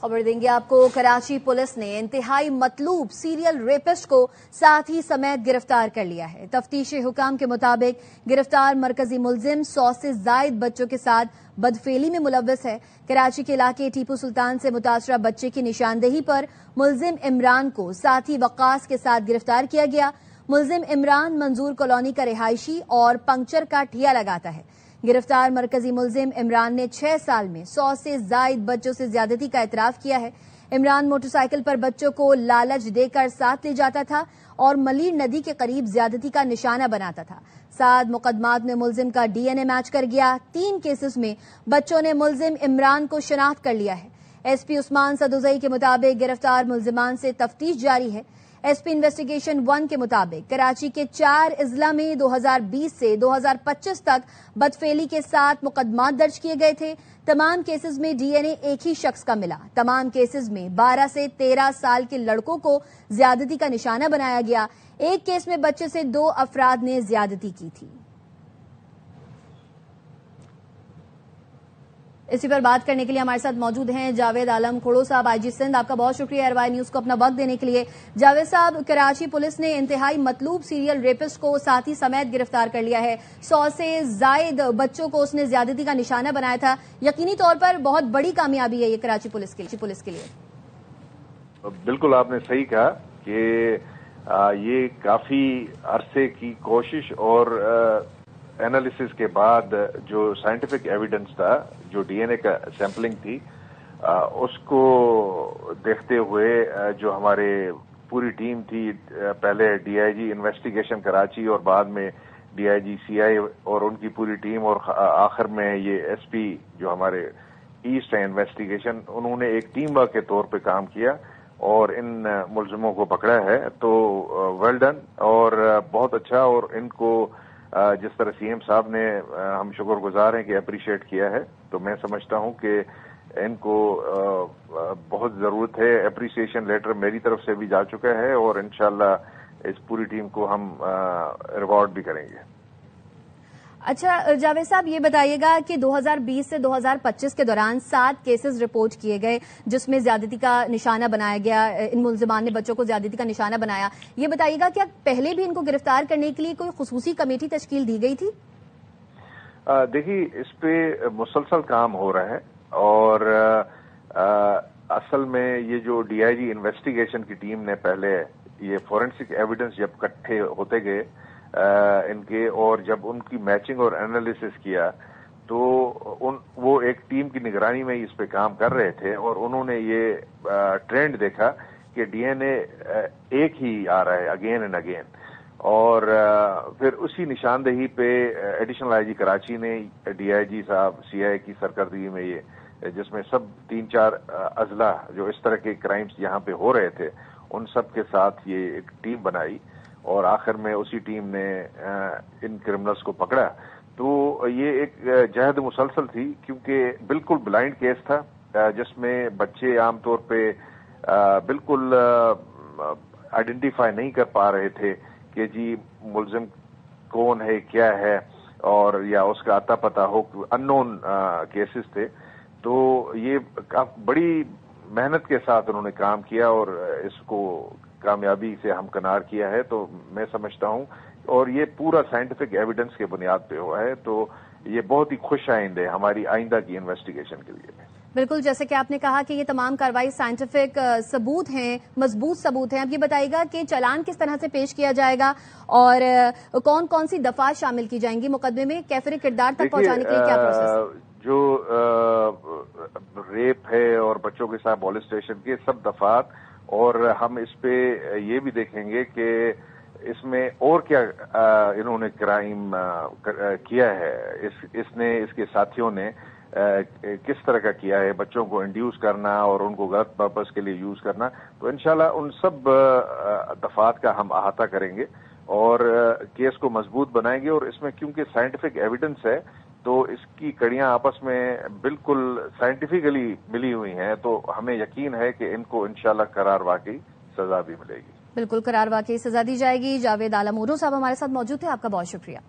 खबर देंगे आपको। कराची पुलिस ने इंतहाई मतलूब सीरियल रेपिस्ट को साथी समेत गिरफ्तार कर लिया है। तफ्तीशी हुकाम के मुताबिक गिरफ्तार मरकजी मुलजिम 100 से जायद बच्चों के साथ बदफेली में मुलव्वस है। कराची के इलाके टीपू सुल्तान से मुतासरा बच्चे की निशानदेही पर मुलजिम इमरान को साथी वकास के साथ गिरफ्तार किया गया। मुलजिम इमरान मंजूर कॉलोनी का रिहायशी और पंक्चर का ठिया लगाता है। गिरफ्तार मरकजी मुलजिम इमरान ने 6 साल में 100 से जायद बच्चों से ज्यादती का इतराफ किया है। इमरान मोटरसाइकिल पर बच्चों को लालच देकर साथ ले जाता था और मलीर नदी के करीब ज्यादती का निशाना बनाता था। 7 मुकदमात में मुलजिम का डीएनए मैच कर गया। 3 केसेस में बच्चों ने मुलजिम इमरान को शनाख्त कर लिया है। एसपी उस्मान सदुजई के मुताबिक गिरफ्तार मुलजिमान से तफ्तीश जारी है। एसपी इन्वेस्टिगेशन 1 के मुताबिक कराची के 4 अजला में 2020 से 2025 तक बदफेली के 7 मुकदमात दर्ज किए गए थे। तमाम केसेस में डीएनए एक ही शख्स का मिला। तमाम केसेस में 12 से 13 साल के लड़कों को ज्यादती का निशाना बनाया गया। एक केस में बच्चे से 2 अफराद ने ज्यादती की थी। इसी पर बात करने के लिए हमारे साथ मौजूद हैं जावेद आलम खोड़ो साहब, आईजी सिंध। आपका बहुत शुक्रिया एयरवाई न्यूज को अपना वक्त देने के लिए। जावेद साहब, कराची पुलिस ने इंतहाई मतलूब सीरियल रेपिस्ट को साथी समेत गिरफ्तार कर लिया है। 100 से जायद बच्चों को उसने ज्यादती का निशाना बनाया था। यकीनी तौर पर बहुत बड़ी कामयाबी है ये कराची पुलिस के लिए। बिल्कुल आपने सही कहा कि ये काफी अरसे की कोशिश और एनालिसिस के बाद जो साइंटिफिक एविडेंस था, जो डीएनए का सैंपलिंग थी, उसको देखते हुए जो हमारे पूरी टीम थी, पहले डीआईजी इन्वेस्टिगेशन कराची और बाद में डीआईजी सीआई और उनकी पूरी टीम और आखिर में ये एसपी जो हमारे ईस्ट है इन्वेस्टिगेशन, उन्होंने एक टीम वर्क के तौर पे काम किया और इन मुलजिमों को पकड़ा है। तो वेल डन और बहुत अच्छा। और इनको जिस तरह सीएम साहब ने हम शुक्रगुजार हैं कि अप्रिशिएट किया है, तो मैं समझता हूं कि इनको बहुत जरूरत है। अप्रिसिएशन लेटर मेरी तरफ से भी जा चुका है और इंशाल्लाह इस पूरी टीम को हम रिवॉर्ड भी करेंगे। अच्छा जावेद साहब, ये बताइएगा कि 2020 से 2025 के दौरान 7 केसेस रिपोर्ट किए गए जिसमें ज्यादती का निशाना बनाया गया। इन मुलजिमान ने बच्चों को ज्यादती का निशाना बनाया। ये बताइएगा क्या पहले भी इनको गिरफ्तार करने के लिए कोई खुसूसी कमेटी तश्कील दी गई थी? देखिए, इस पे मुसलसल काम हो रहा है और असल में ये जो डीआईजी इन्वेस्टिगेशन की टीम ने पहले ये फोरेंसिक एविडेंस जब इकट्ठे होते गए इनके, और जब उनकी मैचिंग और एनालिसिस किया तो वो एक टीम की निगरानी में इस पे काम कर रहे थे और उन्होंने ये ट्रेंड देखा कि डीएनए एक ही आ रहा है अगेन एंड अगेन। और फिर उसी निशानदेही पे एडिशनल आईजी कराची ने डीआईजी साहब सीआई की सरकर्दगी में ये, जिसमें सब 3-4 अजला जो इस तरह के क्राइम्स यहाँ पे हो रहे थे, उन सब के साथ ये एक टीम बनाई और आखिर में उसी टीम ने इन क्रिमिनल्स को पकड़ा। तो ये एक जहद मुसलसल थी क्योंकि बिल्कुल ब्लाइंड केस था जिसमें बच्चे आमतौर पे बिल्कुल आइडेंटिफाई नहीं कर पा रहे थे कि जी मुलजिम कौन है, क्या है, और या उसका आता पता हो। अननोन केसेस थे। तो ये बड़ी मेहनत के साथ उन्होंने काम किया और इसको कामयाबी से हमकनार किया है। तो मैं समझता हूं, और ये पूरा साइंटिफिक एविडेंस के बुनियाद पे हुआ है, तो ये बहुत ही खुश आइंदे हमारी आइंदा की इन्वेस्टिगेशन के लिए। बिल्कुल, जैसे कि आपने कहा कि ये तमाम कार्रवाई साइंटिफिक सबूत हैं, मजबूत सबूत हैं। अब ये बताइएगा कि चालान किस तरह से पेश किया जाएगा और कौन कौन सी दफा शामिल की जाएंगी मुकदमे में? कैफिर किरदार तक पहुंचाने के लिए क्या प्रोसेस है? जो रेप है और बच्चों के साथ मॉलेस्टेशन के सब दफात, और हम इस पे ये भी देखेंगे कि इसमें और क्या इन्होंने क्राइम किया है, इसने इसके साथियों ने किस तरह का किया है, बच्चों को इंड्यूस करना और उनको गलत पर्पस के लिए यूज करना। तो इंशाल्लाह उन सब दफात का हम अहाता करेंगे और केस को मजबूत बनाएंगे। और इसमें क्योंकि साइंटिफिक एविडेंस है तो इसकी कड़ियां आपस में बिल्कुल साइंटिफिकली मिली हुई हैं, तो हमें यकीन है कि इनको इंशाल्लाह करार वाकई सजा भी मिलेगी। बिल्कुल, करार वाकई सजा दी जाएगी। जावेद आलम खोड़ो साहब हमारे साथ मौजूद थे, आपका बहुत शुक्रिया।